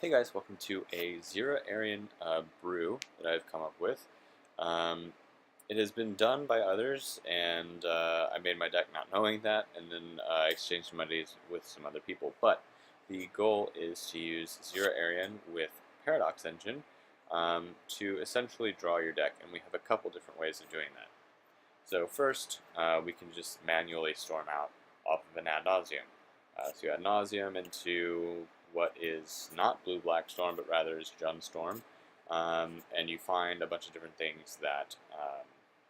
Hey guys, welcome to a XIra Arien brew that I've come up with. It has been done by others, and I made my deck not knowing that, and then exchanged some monies with some other people. But the goal is to use XIra Arien with Paradox Engine to essentially draw your deck, and we have a couple different ways of doing that. So first, we can just manually storm out off of an ad nauseum. So you ad nauseum into what is not blue-black storm, but rather is Jun storm, and you find a bunch of different things that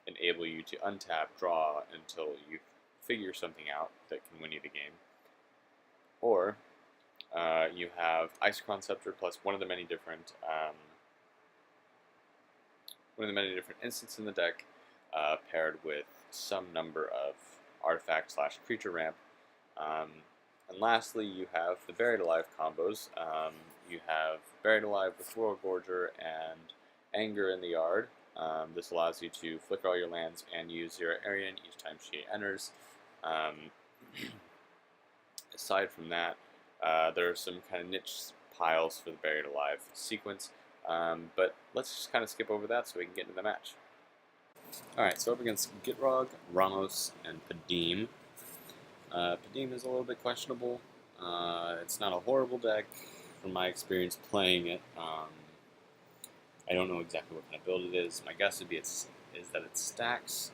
enable you to untap, draw until you figure something out that can win you the game. Or you have Isochron Scepter plus one of the many different instants in the deck, paired with some number of artifact/creature ramp. And lastly, you have the Buried Alive combos. You have Buried Alive with Royal Gorger and Anger in the Yard. This allows you to flicker all your lands and use XIra Arien each time she enters. Aside from that, there are some kind of niche piles for the Buried Alive sequence, but let's just kind of skip over that so we can get into the match. Alright, so up against Gitrog, Ramos, and Padeem. Padeem is a little bit questionable. It's not a horrible deck from my experience playing it. I don't know exactly what kind of build it is. My guess would be is that it stacks,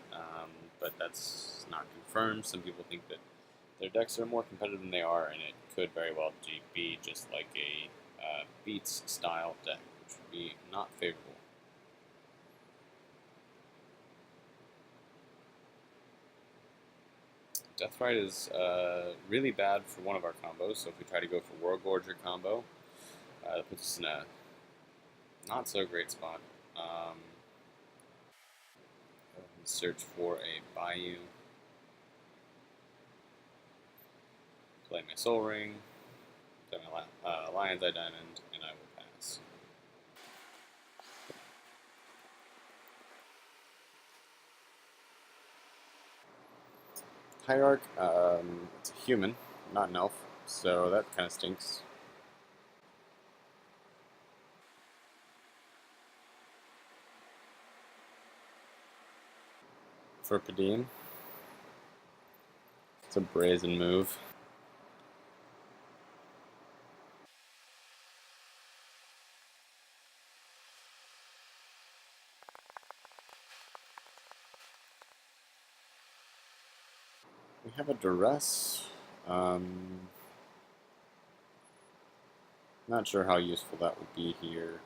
but that's not confirmed. Some people think that their decks are more competitive than they are, and it could very well be just like a Beats style deck, which would be not favorable. Deathrite is really bad for one of our combos, so if we try to go for Royal Gorger combo, it puts us in a not so great spot. Search for a Bayou, play my Soul Ring, play my Lion's Eye Diamond, and I will pass. Hierarch, it's a human, not an elf, so that kind of stinks. For Padeem, it's a brazen move. We have a Duress. Not sure how useful that would be here.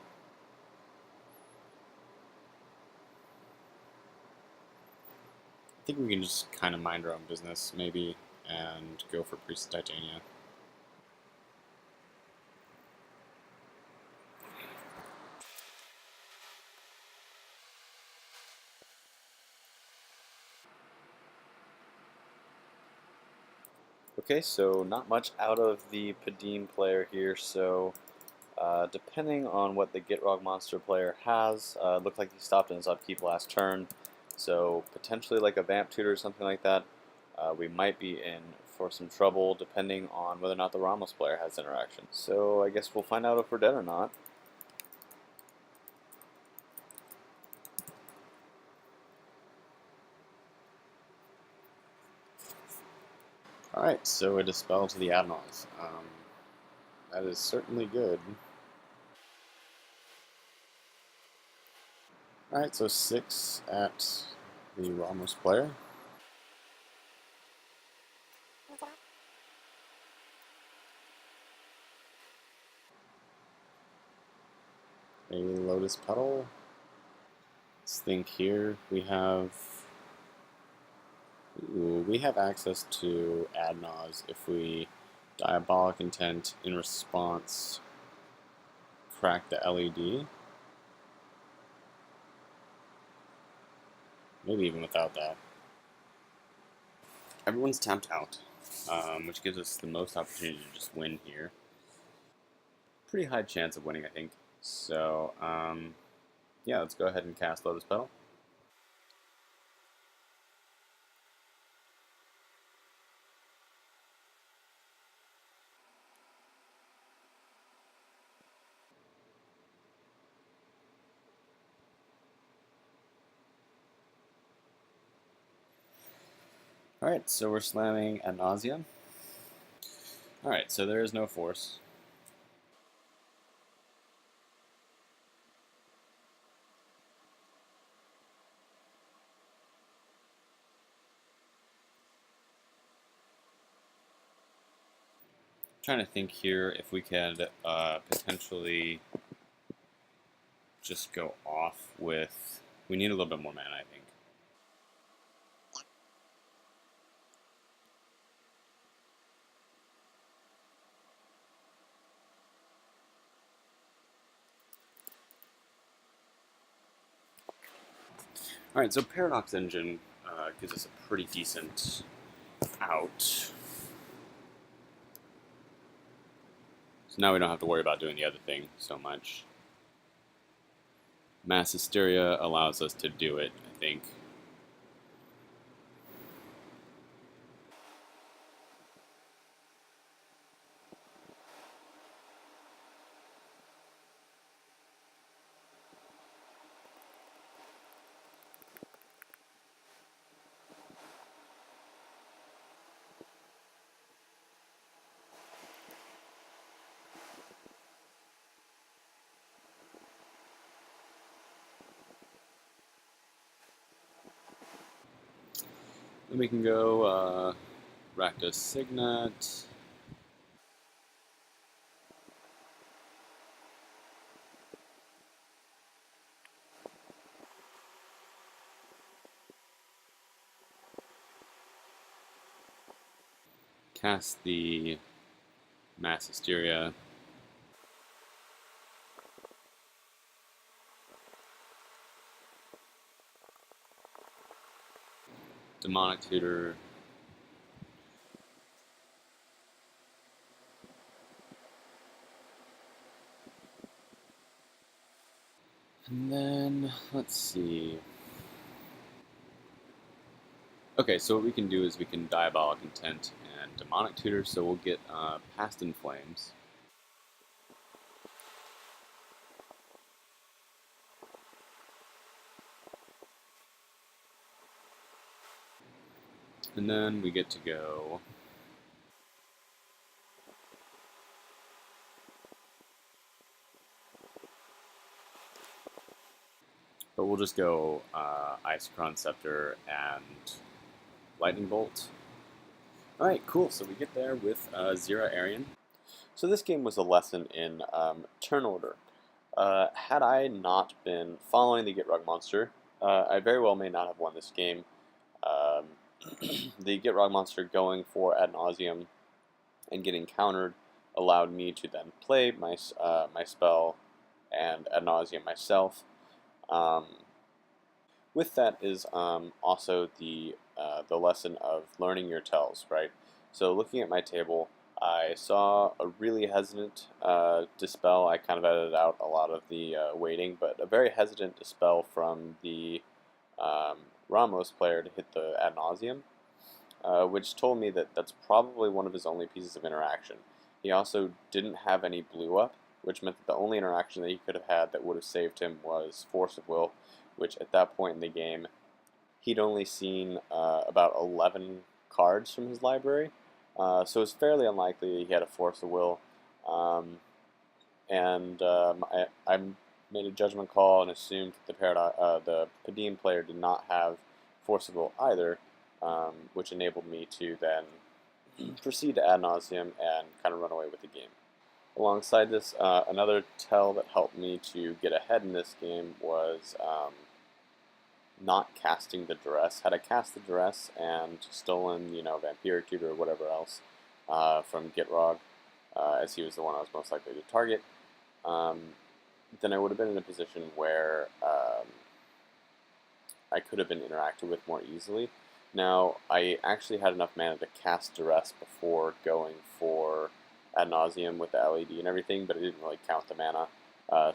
I think we can just kind of mind our own business, maybe, and go for Priest of Titania. Okay, so not much out of the Padeem player here, so depending on what the Gitrog monster player has, looked like he stopped in his upkeep last turn, so potentially like a Vamp Tutor or something like that, we might be in for some trouble depending on whether or not the Ramos player has interaction. So I guess we'll find out if we're dead or not. Alright, so a Dispel to the Admirals. That is certainly good. Alright, so 6 at the Ramos player. A Lotus Petal. Let's think here. We have access to Ad Nause if we Diabolic Intent in response crack the LED. Maybe even without that. Everyone's tapped out, which gives us the most opportunity to just win here. Pretty high chance of winning, I think. So, yeah, let's go ahead and cast Lotus Petal. Alright, so we're slamming ad nauseam. Alright, so there is no force. Trying to think here if we could potentially just go off with... We need a little bit more mana, I think. Alright, so Paradox Engine gives us a pretty decent out. So now we don't have to worry about doing the other thing so much. Mass Hysteria allows us to do it, I think. Then we can go Rakdos Signet. Cast the Mass Hysteria. Demonic Tutor. And then, let's see. Okay, so what we can do is we can Diabolic Intent and Demonic Tutor, so we'll get Past in Flames. And then we get to go... But we'll just go Isochron Scepter and Lightning Bolt. Alright, cool. So we get there with XIra Arien. So this game was a lesson in turn order. Had I not been following the Gitrog monster, I very well may not have won this game. The Gitrog monster going for ad nauseam and getting countered allowed me to then play my spell and ad nauseam myself. With that is also the lesson of learning your tells, right? So looking at my table, I saw a really hesitant dispel. I kind of edited out a lot of the waiting, but a very hesitant dispel from the Ramos player to hit the ad nauseam, which told me that that's probably one of his only pieces of interaction. He also didn't have any blue up, which meant that the only interaction that he could have had that would have saved him was Force of Will, which at that point in the game, he'd only seen about 11 cards from his library, so it's fairly unlikely he had a Force of Will. I made a judgment call and assumed that the Padeem player did not have Force of Will either, which enabled me to then proceed to ad nauseam and kind of run away with the game. Alongside this, another tell that helped me to get ahead in this game was not casting the Duress. Had I cast the Duress and stolen, Vampiric Tutor or whatever else from Gitrog, as he was the one I was most likely to target, then I would have been in a position where I could have been interacted with more easily. Now, I actually had enough mana to cast Duress before going for ad nauseam with the LED and everything, but it didn't really count the mana.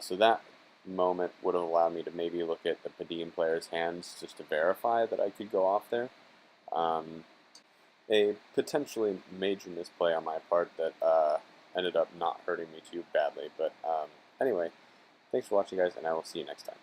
So that moment would have allowed me to maybe look at the Padeem player's hands just to verify that I could go off there. A potentially major misplay on my part that ended up not hurting me too badly. But anyway, thanks for watching, guys, and I will see you next time.